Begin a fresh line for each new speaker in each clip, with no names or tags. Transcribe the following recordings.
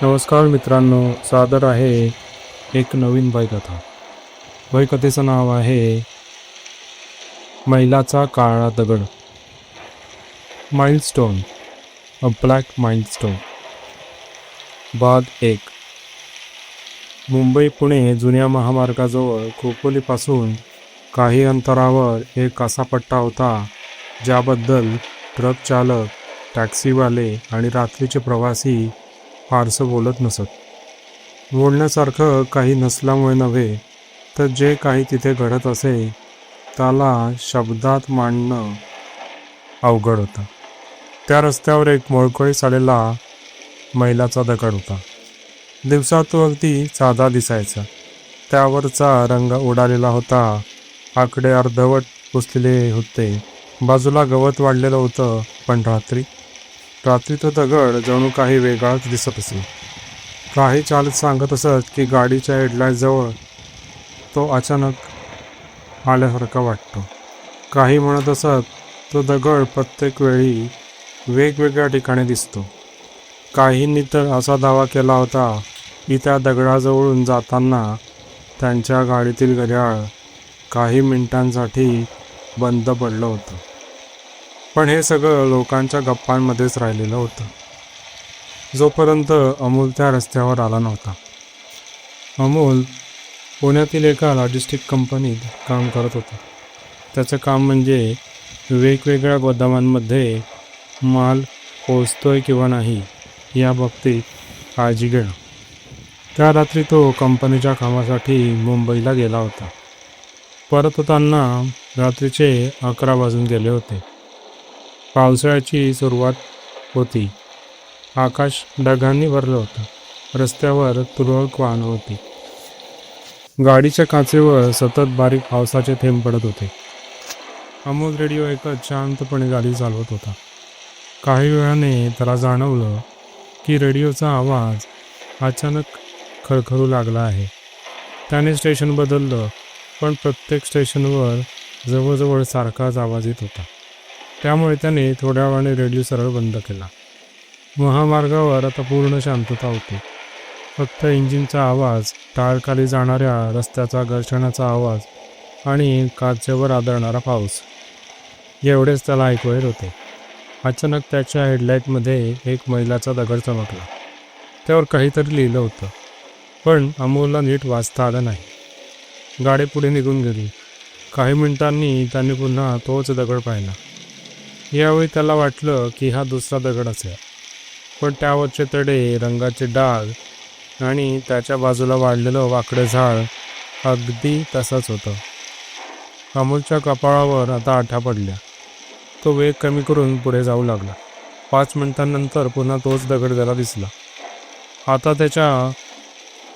नमस्कार मित्रांनो, सादर आहे एक नवीन भयकथा. भयकथेचं नाव आहे मैलाचा काळा दगड. माइलस्टोन, अ ब्लॅक माइलस्टोन. भाग 1. मुंबई पुणे जुन्या महामार्गाजवळ खोपोलीपासून काही अंतरावर एक असा पट्टा होता ज्याबद्दल ट्रक चालक, टॅक्सीवाले आणि रात्रीचे प्रवासी फारसं बोलत नसत. बोलण्यासारखं काही नसल्यामुळे नव्हे, तर जे काही तिथे घडत असे त्याला शब्दात मांडणं अवघड होतं. त्या रस्त्यावर एक मोळकळीस आलेला मैलाचा दगड होता. दिवसात तो अगदी साधा दिसायचा. त्यावरचा रंग उडालेला होता, आकडे अर्धवट पुसलेले होते, बाजूला गवत वाढलेलं होतं. पण रात्री तो दगड जणू काही वेगळाच दिसत असे. काही चालक सांगत असत की गाडीच्या हेडलाईटजवळ तो अचानक आल्यासारखा वाटतो. काही म्हणत असत तो दगड प्रत्येक वेळी वेगवेगळ्या ठिकाणी दिसतो. काहींनी तर असा दावा केला होता की त्या दगडाजवळून जाताना त्यांच्या गाडीतील घड्याळ काही मिनिटांसाठी बंद पडलं होतं. पण हे सगळं लोकांच्या गप्पांमध्येच राहिलेलं होतं, जोपर्यंत अमोल त्या रस्त्यावर आला नव्हता. अमोल पुण्यातील एका लॉजिस्टिक कंपनीत काम करत होता. त्याचं काम म्हणजे वेगवेगळ्या गोदामांमध्ये माल पोचतोय किंवा नाही या बाबतीत काळजी घेणं. त्या रात्री तो कंपनीच्या कामासाठी मुंबईला गेला होता. परत होताना रात्रीचे 11 वाजून गेले होते. पावसाळ्याची सुरुवात होती. आकाश ढगांनी भरलं होतं. रस्त्यावर तुरळक वाहनं होती. गाडीच्या काचेवर सतत बारीक पावसाचे थेंब पडत होते. अमोल रेडिओ ऐकत शांतपणे गाडी चालवत होता. काही वेळाने त्याला जाणवलं की रेडिओचा आवाज अचानक खरखरू लागला आहे. त्याने स्टेशन बदललं, पण प्रत्येक स्टेशनवर जवळजवळ सारखाच आवाज येत होता. त्यामुळे त्याने थोड्या वेळाने रेडिओ सरळ बंद केला. महामार्गावर आता पूर्ण शांतता होती. फक्त इंजिनचा आवाज, टाळखाली जाणाऱ्या रस्त्याचा घर्षणाचा आवाज आणि काचेवर आदळणारा पाऊस, एवढेच त्याला ऐकू येत होते. अचानक त्याच्या हेडलाईटमध्ये एक मैलाचा दगड चमकला. त्यावर काहीतरी लिहिलं होतं, पण अमोलला नीट वाचता आलं नाही. गाडी पुढे निघून गेली. काही मिनिटांनी त्याने पुन्हा तोच दगड पाहिला. यावेळी त्याला वाटलं की हा दुसरा दगड असेल, पण त्यावरचे तडे, रंगाचे डाग आणि त्याच्या बाजूला वाढलेलं वाकडं झाड अगदी तसंच होतं. अमोलच्या कपाळावर आता आठा पडल्या. तो वेग कमी करून पुढे जाऊ लागला. 5 मिनिटांनंतर पुन्हा तोच दगड त्याला दिसला. आता त्याच्या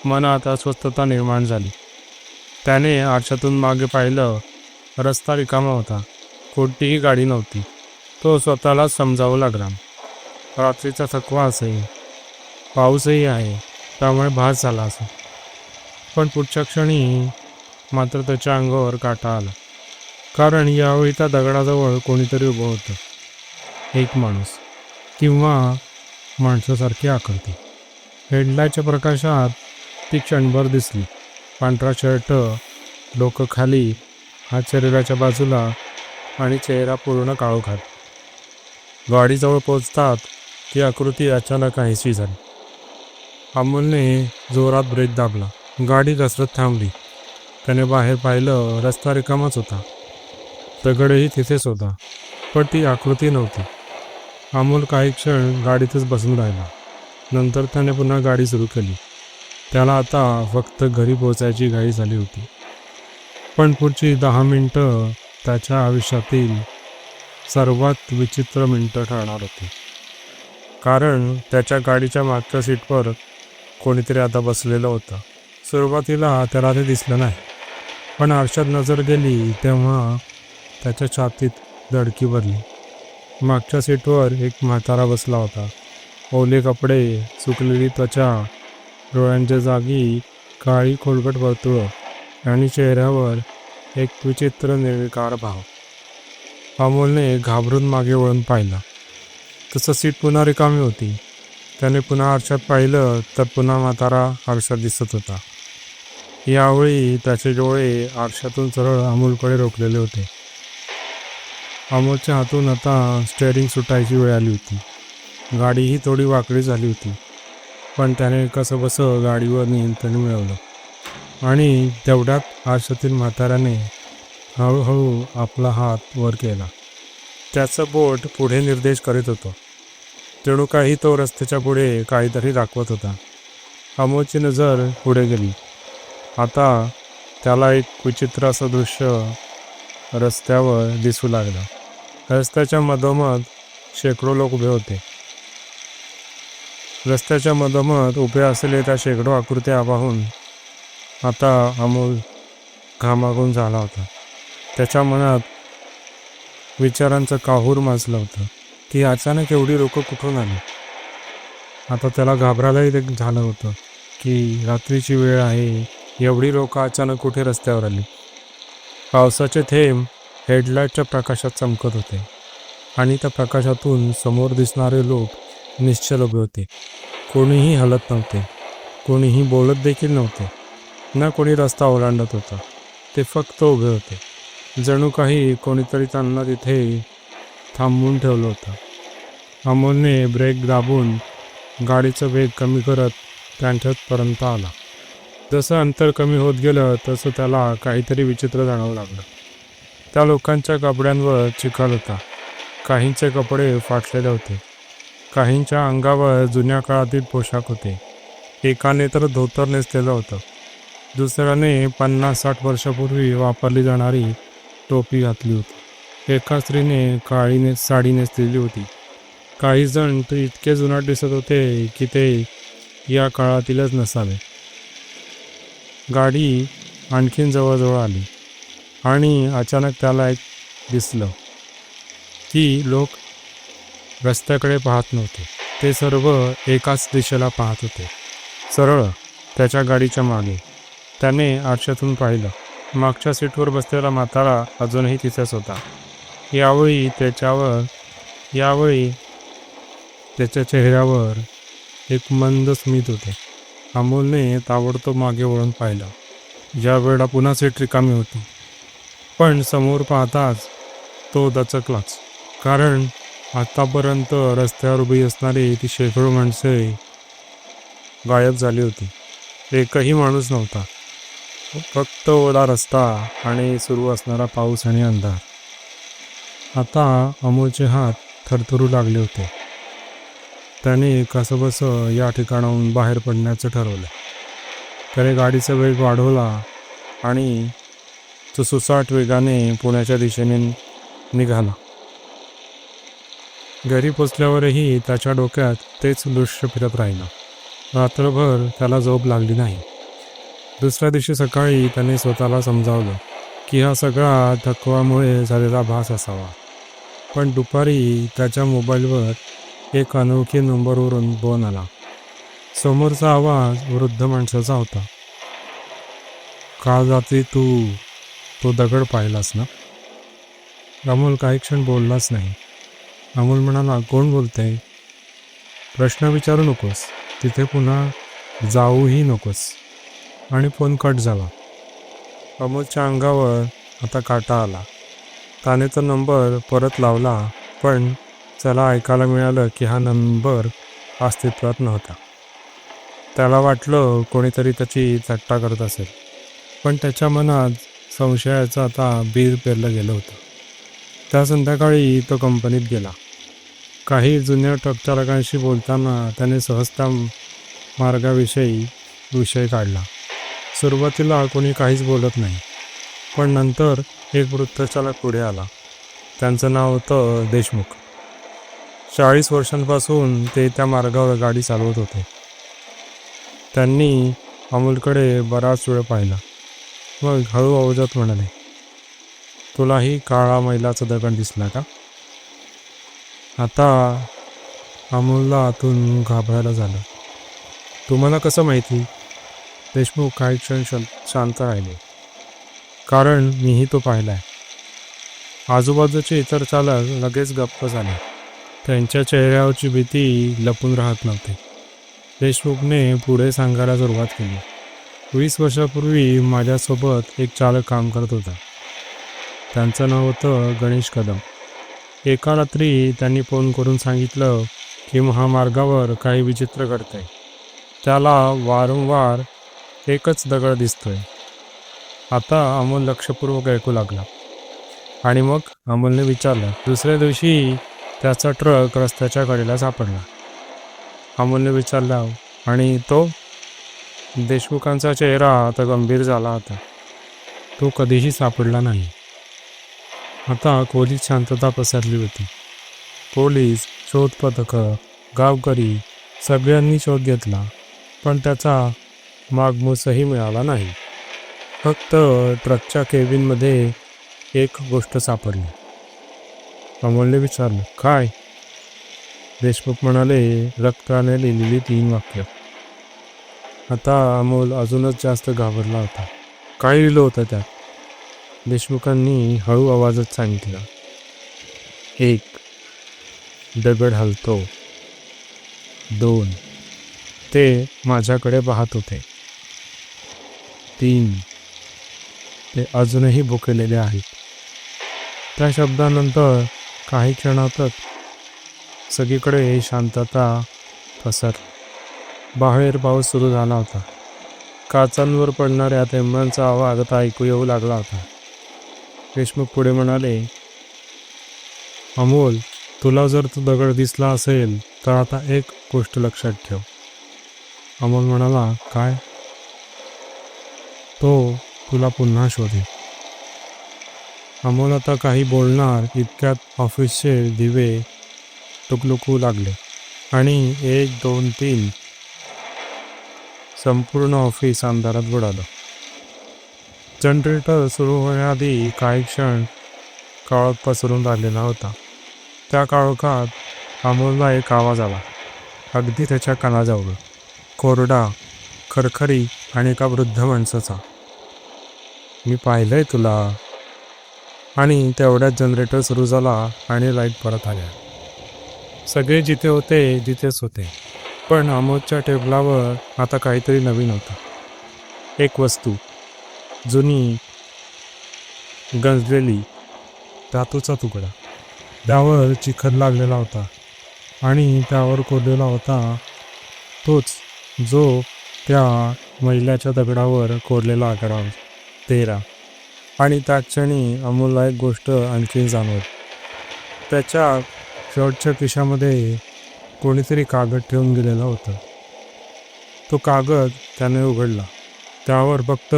मनात अस्वस्थता निर्माण झाली. त्याने आरशातून मागे पाहिलं. रस्ता रिकामा होता. कोणतीही गाडी नव्हती. तो स्वतःला समजावू लागला, रात्रीचा थकवा असेल, पाऊसही आहे, त्यामुळे भास झाला असं. पण पुढच्या क्षणी मात्र त्याच्या अंगावर काटा आला. कारण यावेळी त्या दगडाजवळ कोणीतरी उभं होतं. एक माणूस किंवा माणसासारखी आकृती. हेडलाईटच्या प्रकाशात ती क्षणभर दिसली. पांढरा शर्ट, डोकं खाली, हात शरीराच्या बाजूला आणि चेहरा पूर्ण काळोखात. गाडीजवळ पोचतात ती आकृती अचानक नाहीशी झाली. अमोलने जोरात ब्रेक दाबला. गाडी घसरत थांबली. त्याने बाहेर पाहिलं. रस्ता रिकामाच होता. दगडही तिथेच होता, पण ती आकृती नव्हती. अमोल काही क्षण गाडीतच बसून राहिला. नंतर त्याने पुन्हा गाडी सुरू केली. त्याला आता फक्त घरी पोचायची घाई झाली होती. पण पुढची 10 मिनिटं त्याच्या आयुष्यातील सर्वात विचित्र मिनिटं ठरणार होती. कारण त्याच्या गाडीच्या मागच्या सीटवर कोणीतरी आता बसलेलं होतं. सुरुवातीला त्याला ते दिसलं नाही, पण आरशात नजर गेली तेव्हा त्याच्या छातीत धडकी भरली. मागच्या सीटवर एक म्हातारा बसला होता. ओले कपडे, सुकलेली त्वचा, डोळ्यांच्या जागी काळी खोलगट वर्तुळं आणि चेहऱ्यावर एक विचित्र निर्विकार भाव. अमोलने घाबरून मागे वळून पाहिलं. तसं सीट पुन्हा रिकामी होती. त्याने पुन्हा आरशात पाहिलं तर पुन्हा म्हातारा आरशात दिसत होता. यावेळी त्याचे डोळे आरशातून सरळ अमोलकडे रोखलेले होते. अमोलच्या हातून आता स्टेअरिंग सुटायची वेळ आली होती. गाडीही थोडी वाकडी झाली होती, पण त्याने कसंबसं गाडीवर नियंत्रण मिळवलं आणि तेवढ्यात आरशातील म्हाताऱ्याने हळूहळू आपला हात वर केला. त्याचं बोट पुढे निर्देश करीत होतं. जणू काही तो रस्त्याच्या पुढे काहीतरी दाखवत होता. अमोलची नजर पुढे गेली. आता त्याला एक विचित्र असं दृश्य रस्त्यावर दिसू लागलं. रस्त्याच्या मधोमध शेकडो लोक उभे होते. रस्त्याच्या मधोमध उभे असलेल्या त्या शेकडो आकृत्या पाहून आता अमोल घामाघूम झाला होता. त्याच्या मनात विचारांचं काहूर माजलं होतं की अचानक एवढी लोकं कुठून आली. आता त्याला घाबरायलाही झालं होतं की रात्रीची वेळ आहे, एवढी लोकं अचानक कुठे रस्त्यावर आली. पावसाचे थेंब हेडलाईटच्या प्रकाशात चमकत होते आणि त्या प्रकाशातून समोर दिसणारे लोक निश्चल उभे होते. कोणीही हलत नव्हते, कोणीही बोलत देखील नव्हते, ना कोणी रस्ता ओलांडत होता. ते फक्त उभे होते, जणू काही कोणीतरी त्यांना तिथे थांबवून ठेवलं होतं. अमोलने ब्रेक दाबून गाडीचं वेग कमी करत त्यांच्यापर्यंत आला. जसं अंतर कमी होत गेलं तसं त्याला काहीतरी विचित्र जाणवू लागलं. त्या लोकांच्या कपड्यांवर चिखल होता. काहींचे कपडे फाटलेले होते, काहींच्या अंगावर जुन्या काळातील पोशाख होते. एकाने तर धोतर नेसलेलं होतं, दुसऱ्याने 50-60 वर्षापूर्वी वापरली जाणारी टोपी घातली होती. एका स्त्रीने काळी साडी नेसलेली होती. काही जण तर इतके जुनाट दिसत होते की ते या काळातीलच नसावे. गाडी आणखीन जवळजवळ आली आणि अचानक त्याला एक दिसलं की लोक रस्त्याकडे पाहत नव्हते. ते सर्व एकाच दिशेला पाहत होते, सरळ त्याच्या गाडीच्या मागे. त्याने आरशातून पाहिलं. मागच्या सीटवर बसलेला म्हातारा अजूनही तिथेच होता. यावेळी त्याच्या चेहऱ्यावर एक मंद स्मित होते. अमोलने ताबडतोब मागे वळून पाहिलं. ज्या वेळेला पुन्हा सीट रिकामी होती, पण समोर पाहताच तो दचकलाच, कारण आतापर्यंत रस्त्यावर उभी असणारी ती शेकडो माणसे गायब झाली होती. एकही माणूस नव्हता, फक्त ओला रस्ता आणि सुरू असणारा पाऊस आणि अंधार. आता अमोलचे हात थरथरू लागले होते. त्याने कसंबसं या ठिकाणाहून बाहेर पडण्याचं ठरवलं. त्याने गाडीचा वेग वाढवला आणि तो सुसाट वेगाने पुण्याच्या दिशेने निघाला. घरी पोचल्यावरही त्याच्या डोक्यात तेच दृश्य फिरत राहिलं. रात्रभर त्याला झोप लागली नाही. दुसऱ्या दिवशी सकाळी त्याने स्वतःला समजावलं की हा सगळा थकवामुळे झालेला भास असावा. पण दुपारी त्याच्या मोबाईलवर एक अनोळखी नंबरवरून फोन आला. समोरचा आवाज वृद्ध माणसाचा होता. काल रात्री तू तो दगड पाहिलास ना? अमोल काही क्षण बोललाच नाही. अमोल म्हणाला, कोण बोलतंय? प्रश्न विचारू नकोस, तिथे पुन्हा जाऊही नकोस. आणि फोन कट झाला. अमोलच्या अंगावर आता काटा आला. त्याने तो नंबर परत लावला, पण त्याला ऐकायला मिळालं की हा नंबर अस्तित्वात नव्हता. त्याला वाटलं कोणीतरी त्याची थट्टा करत असेल, पण त्याच्या मनात संशयाचं आता बीज पेरलं गेलं होतं. त्या संध्याकाळी तो कंपनीत गेला. काही जुन्या ट्रकचालकांशी बोलताना त्याने सहजता मार्गाविषयी विषय काढला. सुरुवातीला कोणी काहीच बोलत नाही, पण नंतर एक वृत्तचालक पुढे आला. त्यांचं नाव होतं देशमुख. 40 वर्षांपासून ते त्या मार्गावर गाडी चालवत होते. त्यांनी अमोलकडे बराच वेळ पाहिला, मग हळू आवाजात म्हणाले, तुलाही काळा मैलाचा दगड दिसला का? आता अमोलला आतून घाबरायला झालं. तुम्हाला कसं माहिती? देशमुख काही क्षण शांत राहिले. कारण मीही तो पाहिलाय. आजूबाजूचे इतर चालक लगेच गप्प झाले. त्यांच्या चेहऱ्यावरची भीती लपून राहत नव्हती. देशमुखने पुढे सांगायला सुरुवात केली. 20 वर्षापूर्वी माझ्यासोबत एक चालक काम करत होता. त्यांचं नाव होतं गणेश कदम. एका रात्री त्यांनी फोन करून सांगितलं की महामार्गावर काही विचित्र घडतंय. त्याला वारंवार एकच दगड दिसतोय. आता अमोल लक्षपूर्वक ऐकू लागला आणि मग अमोलने विचारलं. दुसऱ्या दिवशी त्याचा ट्रक रस्त्याच्या कडेला सापडला. अमोलने विचारलं, आणि तो? देशमुखांचा चेहरा आता गंभीर झाला होता. तो कधीही सापडला नाही. आता खोलीत शांतता पसरली होती. पोलीस, शोध पथकं, गावकरी सगळ्यांनी शोध घेतला, पण त्याचा मागमूसही मिळाला नाही. फक्त ट्रकच्या केबिनमध्ये एक गोष्ट सापडली. अमोलने विचारलं, काय? देशमुख म्हणाले, रक्ताने लिहिलेली 3 वाक्य. आता अमोल अजूनच जास्त घाबरला होता. काय लिहिलं होतं त्यात? देशमुखांनी हळू आवाजात सांगितलं. 1. दगड हलतो. 2. ते माझ्याकडे पाहत होते. 3. ते अजूनही भुकेलेले आहेत. त्या शब्दानंतर काही क्षणातच सगळीकडे शांतता पसरली. बाहेर पाऊस सुरू झाला होता. काचांवर पडणाऱ्या थेंबांचा आवाज आता ऐकू येऊ लागला होता. देशमुख पुढे म्हणाले, अमोल, तुला जर तो दगड दिसला असेल तर आता एक गोष्ट लक्षात ठेव. अमोल म्हणाला, काय? तो तुला पुन्हा शोधेल. अमोल आता काही बोलणार इतक्यात ऑफिसचे दिवे टुकलुकू लागले आणि 1, 2, 3 संपूर्ण ऑफिस अंधारात बुडालं. जनरेटर सुरू होण्याआधी काही क्षण काळोख पसरून राहिलेला होता. त्या काळोखात अमोलला एक आवाज आला, अगदी त्याच्या कानाजवळ, कोरडा, खरखरी आणि एका वृद्ध माणसाचा. मी पाहिलंय तुला. आणि तेवढ्यात जनरेटर सुरू झाला आणि लाईट परत आल्या. सगळे जिथे होते तिथेच होते, पण अमोलच्या टेबलावर आता काहीतरी नवीन होतं. एक वस्तू, जुनी, गंजलेली धातूचा तुकडा. त्यावर चिखल लागलेला होता आणि त्यावर कोरलेला होता तोच जो त्या मैलाच्या दगडावर कोरलेला आकडा होता, 13. आणि त्याच क्षणी अमोलला एक गोष्ट आणखी जाणवली. त्याच्या शर्टच्या खिशामध्ये कोणीतरी कागद ठेवून गेलेला होता. तो कागद त्याने उघडला. त्यावर फक्त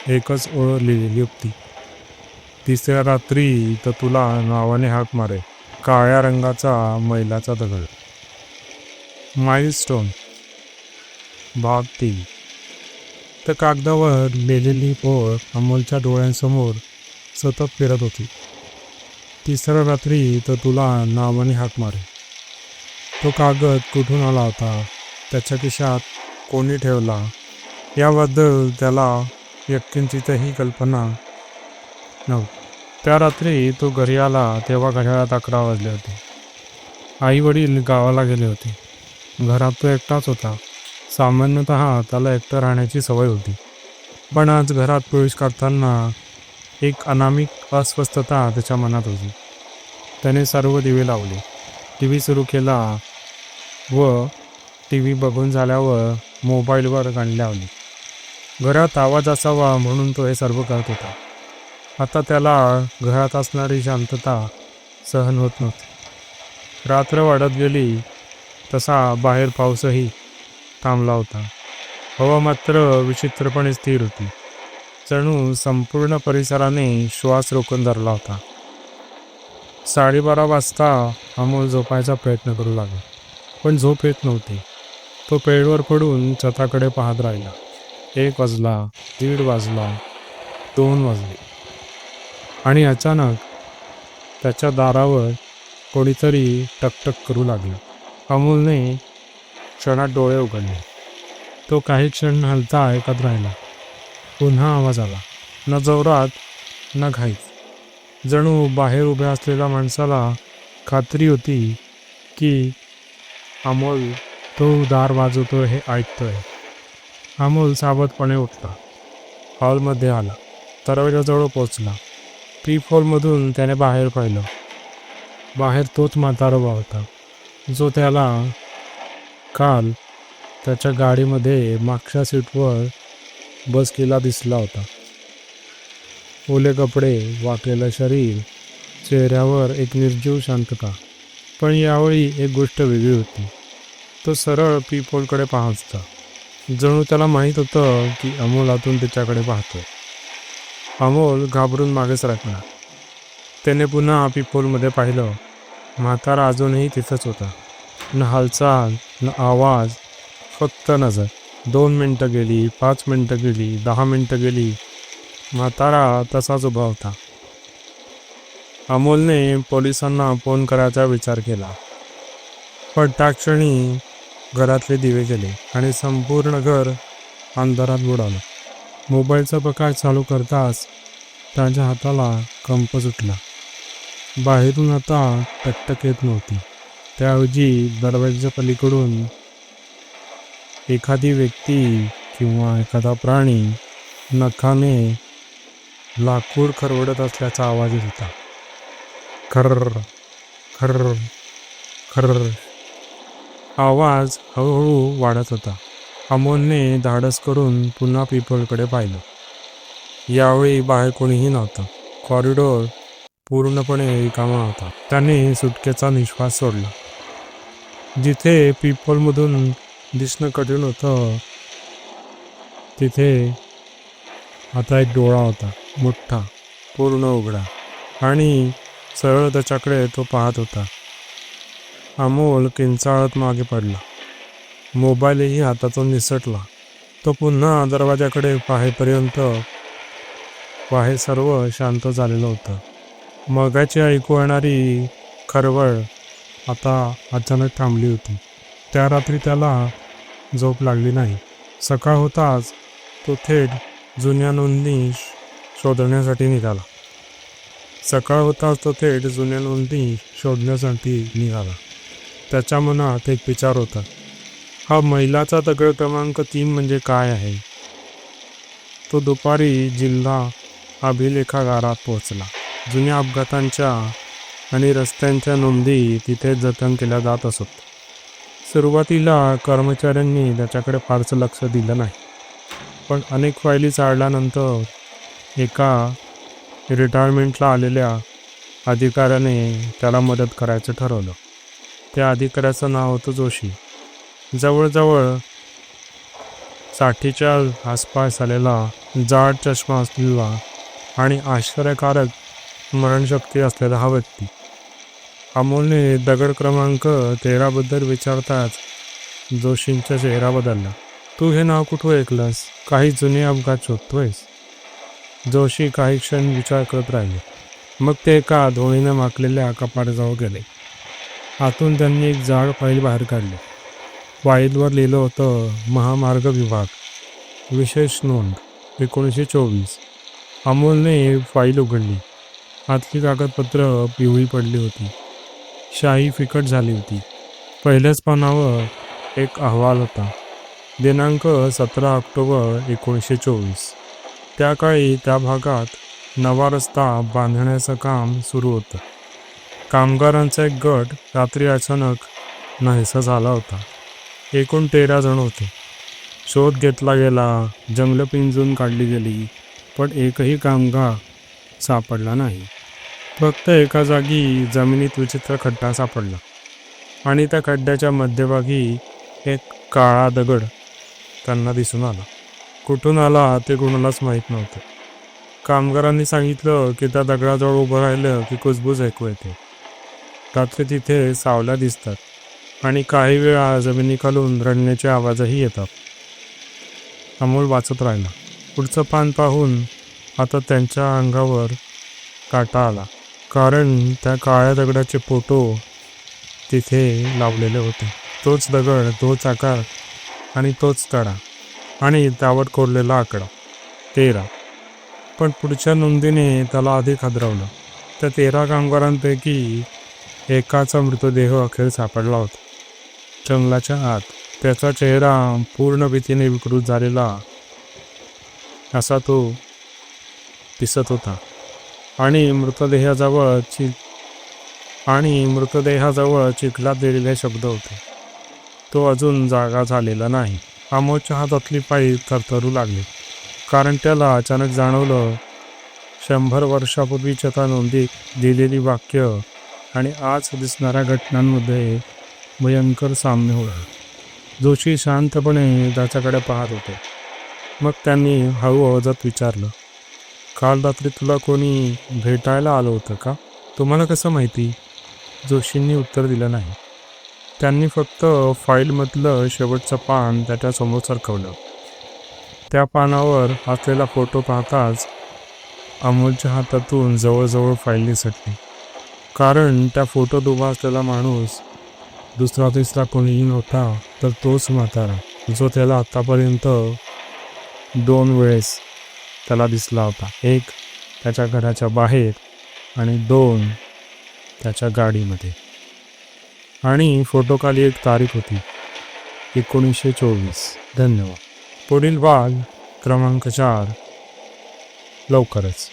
एकच ओळ लिहिलेली होती. 3ऱ्या रात्री तर तुला नावाने हाक मारे, काळ्या रंगाचा मैलाचा दगड. माइलस्टोन भाग 3. त्या कागदावर लिहिलेली ओळ अमोलच्या डोळ्यांसमोर सतत फिरत होती. 3ऱ्या रात्री तर तुला नावाने हाक मारे. तो कागद कुठून आला होता, त्याच्या खिशात कोणी ठेवला, याबद्दल त्याला यत्किंचितही कल्पना नव्हती. त्या रात्री तो घरी आला तेव्हा घड्याळात 11 वाजले होते. आई वडील गावाला गेले होते. घरात तो एकटाच होता. सामान्यतः त्याला एकटं राहण्याची सवय होती, पण आज घरात प्रवेश करताना एक अनामिक अस्वस्थता त्याच्या मनात होती. त्याने सर्व दिवे लावले, TV सुरू केला व TV बघून झाल्यावर मोबाईलवर गाणी लावली. घरात आवाज असावा म्हणून तो हे सर्व करत होता. आता त्याला घरात असणारी शांतता सहन होत नव्हती. रात्र वाढत गेली तसा बाहेर पाऊसही थांबला होता. हवा मात्र विचित्रपणे स्थिर होती. जणू संपूर्ण परिसराने श्वास रोखून धरला होता. 12:30 वाजता अमोल झोपायचा प्रयत्न करू लागला, पण झोप येत नव्हती. तो पेडवर पडून छताकडे पाहत राहिला. 1 वाजला, 1:30 वाजला, 2 वाजले आणि अचानक त्याच्या दारावर कोणीतरी टकटक करू लागलं. अमोलने क्षणात डोळे उघडले. तो काही क्षण हलता ऐकत राहिला. पुन्हा आवाज आला, न जोरात न घाईत. जणू बाहेर उभ्या असलेल्या माणसाला खात्री होती की अमोल तो दार वाजवतोय हे ऐकतोय. अमोल सावधपणे उठला. हॉलमध्ये आला. दरवाजाजवळ पोचला. पीप हॉलमधून त्याने बाहेर पाहिलं. बाहेर तोच म्हातारा उभा होता, जो त्याला काल त्याच्या गाडीमध्ये मागच्या सीटवर बसलेला दिसला होता. ओले कपडे, वाकलेलं शरीर, चेहऱ्यावर एक निर्जीव शांतता. पण यावेळी एक गोष्ट वेगळी होती. तो सरळ पीप हॉलकडे पाहत होता. जणू त्याला माहीत होतं की अमोल आतून त्याच्याकडे पाहतोय. अमोल घाबरून मागे सरकला. त्याने पुन्हा पीप हॉलमध्ये पाहिलं. म्हातारा अजूनही तिथंच होता. न हालचाल, न आवाज, फक्त नजर. 2 मिनटं गेली, 5 मिनटं गेली, 10 मिनटं गेली. म्हातारा तसाच उभा होता. अमोलने पोलिसांना फोन करायचा विचार केला. पण त्या क्षणी घरातले दिवे गेले आणि संपूर्ण घर अंधारात बुडालं. मोबाईलचा प्रकाश चालू करताच त्याच्या हाताला कंप सुटला. बाहेरून आता टकटक येत नव्हती. त्याऐवजी दरवाजाच्या पलीकडून एखादी व्यक्ती किंवा एखादा प्राणी नखाने लाकूड खरवडत असल्याचा आवाज येत होता. खर्र खर्र खर्र. आवाज हळूहळू वाढत होता. अमोलने धाडस करून पुन्हा पीपलकडे पाहिलं. यावेळी बाहेर कोणीही नव्हतं. कॉरिडॉर पूर्णपणे रिकामा होता. त्याने सुटकेचा निश्वास सोडला. जिथे पीपलमधून दिसणं कठीण होतं, तिथे आता एक डोळा होता, मोठा, पूर्ण उघडा, आणि सरळ त्याच्याकडे तो पाहत होता. अमोल किंचाळत मागे पडला. मोबाईलही हातातून निसटला. तो पुन्हा दरवाजाकडे पाहेपर्यंत बाहेर सर्व शांत झालेलं होतं. मगाची ऐकू येणारी खरवळ आता अचानक थांबली होती. त्या रात्री त्याला झोप लागली नाही. सकाळ होताच तो थेट जुन्या नोंदी शोधण्यासाठी निघाला. त्याच्या मनात एक विचार होता. हा मैलाचा दगड क्रमांक 3 म्हणजे काय आहे? तो दुपारी जिल्हा अभिलेखागारात पोहोचला. जुन्या अपघातांच्या आणि रस्त्यांच्या नोंदी तिथे जतन केल्या जात असत. सुरुवातीला कर्मचाऱ्यांनी त्याच्याकडे फारसं लक्ष दिलं नाही. पण अनेक फायली चाळल्यानंतर एका रिटायरमेंटला आलेल्या अधिकाऱ्याने त्याला मदत करायचं ठरवलं. त्या अधिकाऱ्याचं नाव होतं जोशी. जवळजवळ 60च्या आसपास आलेला, जाड चष्मा असलेला आणि आश्चर्यकारक स्मरणशक्ती असलेला हा व्यक्ती. अमोलने दगड क्रमांक 13बद्दल विचारताच जोशींचा चेहरा बदलला. तू हे नाव कुठं ऐकलंस? काही जुने अपघात शोधतोयस? जोशी काही क्षण विचार करत राहिले. मग ते एका धुळीने माखलेल्या कपाटाजवळ गेले. आतून त्यांनी एक जाड फाईल बाहेर काढली. फाईलवर लिहिलं होतं, महामार्ग विभाग, विशेष नोंद, 1924. अमोलने फाईल उघडली. आतली कागदपत्र पिवळी पडली होती. शाई फिकट झाली होती. पहिल्याच पानावर एक अहवाल होता. दिनांक 17 ऑक्टोबर 1924. त्या काळी त्या भागात नवा रस्ता बांधण्याचं काम सुरू होतं. कामगारांचा एक गट रात्री अचानक नाहीसा झाला होता. एकूण 13 जण होते. शोध घेतला गेला, जंगलं पिंजून काढली गेली, पण एकही कामगार सापडला नाही. फक्त एका जागी जमिनीत विचित्र खड्डा सापडला आणि त्या खड्ड्याच्या मध्यभागी एक काळा दगड त्यांना दिसून आला. कुठून आला ते कोणालाच माहीत नव्हतं. कामगारांनी सांगितलं की त्या दगडाजवळ उभं राहिलं की कुजबूज ऐकू येते. रात्री तिथे सावल्या दिसतात आणि काही वेळा जमिनीखालून रडण्याचे आवाजही येतात. अमोल वाचत राहिला. पुढचं पान पाहून आता त्यांच्या अंगावर काटा आला. कारण त्या काळ्या दगडाचे फोटो तिथे लावलेले होते. तोच दगड, तोच आकार आणि तोच तडा, आणि त्यावर कोरलेला आकडा 13. पण पुढच्या नोंदीने त्याला अधिक हादरवलं. त्या 13 कामगारांपैकी एकाचा मृतदेह अखेर सापडला होता. जंगलाच्या आत त्याचा चेहरा पूर्ण भीतीने विकृत झालेला असा तो दिसत होता आणि मृतदेहाजवळ चिखलात दिलेले शब्द होते. तो अजून जागा झालेला नाही. अमोलच्या हातातली पाय थरथरू लागले, कारण त्याला अचानक जाणवलं 100 वर्षापूर्वीच्या त्या नोंदीत दिलेली वाक्य आणि आज दिसणाऱ्या घटनांमध्ये भयंकर साम्य होतं. जोशी शांतपणे त्याच्याकडे पाहत होते. मग त्यांनी हळू आवाजात विचारलं, काल रात्री तुला कोणी भेटायला आलं होतं का? तुम्हाला कसं माहिती? जोशींनी उत्तर दिलं नाही. त्यांनी फक्त फाईलमधलं शेवटचं पान त्याच्यासमोर सरकवलं. त्या पानावर असलेला फोटो पाहताच अमोलच्या हातातून जवळजवळ फाईल निसटली. कारण त्या फोटोत उभा असलेला माणूस दुसरा तिसरा कोणीही नव्हता, तर तोच म्हातारा, जो त्याला आतापर्यंत 2 वेळेस त्याला दिसला होता. 1 त्याच्या घराच्या बाहेर आणि 2 त्याच्या गाडीमध्ये. आणि फोटोखाली एक तारीख होती, 1924. धन्यवाद. पुढील भाग क्रमांक 4 लवकरच.